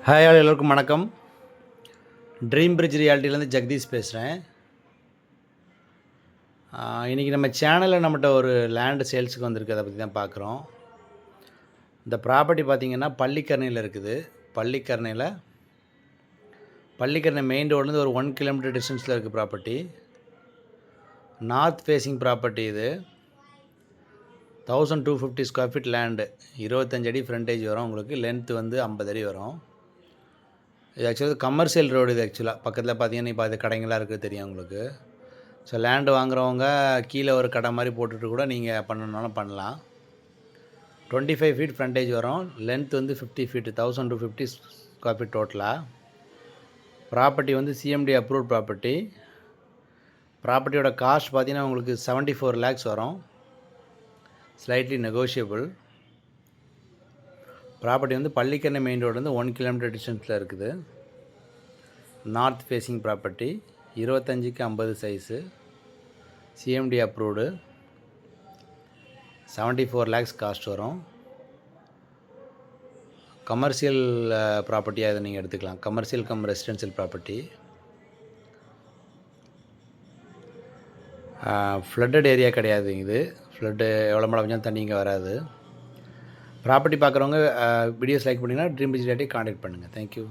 Hi எல்லோருக்கும் வணக்கம். Dream bridge ரியாலிட்டிலேருந்து Jagadish பேசுகிறேன். இன்றைக்கி நம்ம சேனலில் நம்மகிட்ட ஒரு லேண்டு சேல்ஸுக்கு வந்திருக்கு. அதை பற்றி தான் பார்க்குறோம். இந்த ப்ராப்பர்ட்டி பார்த்திங்கன்னா பள்ளிக்கரணையில் இருக்குது. பள்ளிக்கரணை மெயின் ரோட்லேருந்து ஒரு 1 கிலோமீட்டர் டிஸ்டன்ஸில் இருக்குது ப்ராப்பர்ட்டி. நார்த் ஃபேஸிங் ப்ராப்பர்ட்டி இது. 1250 ஸ்கொயர் ஃபீட் லேண்டு. 25 அடி ஃப்ரண்டேஜ் வரும். உங்களுக்கு லென்த்து வந்து 50 அடி வரும். இது ஆக்சுவலாக கமர்ஷியல் ரோடு. இது ஆக்சுவலாக பக்கத்தில் பார்த்தீங்கன்னா இப்போ அது கடைங்களாக இருக்குது தெரியும் உங்களுக்கு. ஸோ லேண்டு வாங்குறவங்க கீழே ஒரு கடை மாதிரி போட்டுட்டு கூட நீங்கள் பண்ணணுன்னாலும் பண்ணலாம். 25 ஃபீட் ஃப்ரண்டேஜ் வரும். லென்த் வந்து 50 ஃபீட். 1250 ஸ்கொயர் ஃபீட் டோட்டலாக. ப்ராப்பர்ட்டி வந்து சிஎம்டி அப்ரூவ்ட் ப்ராப்பர்ட்டி. ப்ராப்பர்ட்டியோட காஸ்ட் பார்த்தீங்கன்னா உங்களுக்கு 74 lakhs வரும். Slightly negotiable. ப்ராப்பர்ட்டி வந்து பள்ளிக்கரணை மெயின் ரோடு வந்து 1 கிலோமீட்டர் டிஸ்டன்ஸில் இருக்குது. North facing property. 25க்கு 50 size. CMD approved. 74 lakhs cost வரும். கமர்ஷியல் ப்ராப்பர்ட்டியாக இதை நீங்கள் எடுத்துக்கலாம். Commercial cum residential property. Flooded area கிடையாது இது. ஃப்ளட்டு எவ்வளோ மழை பெஞ்சாலும் தண்ணி இங்கே வராது. ப்ராப்பர்ட்டி பார்க்குறவங்க வீடியோஸ் லைக் பண்ணிங்கன்னா ட்ரீம் பிரிட்ஜ் ரியாலிட்டி கான்டாக்ட் பண்ணுங்கள். தேங்க்யூ.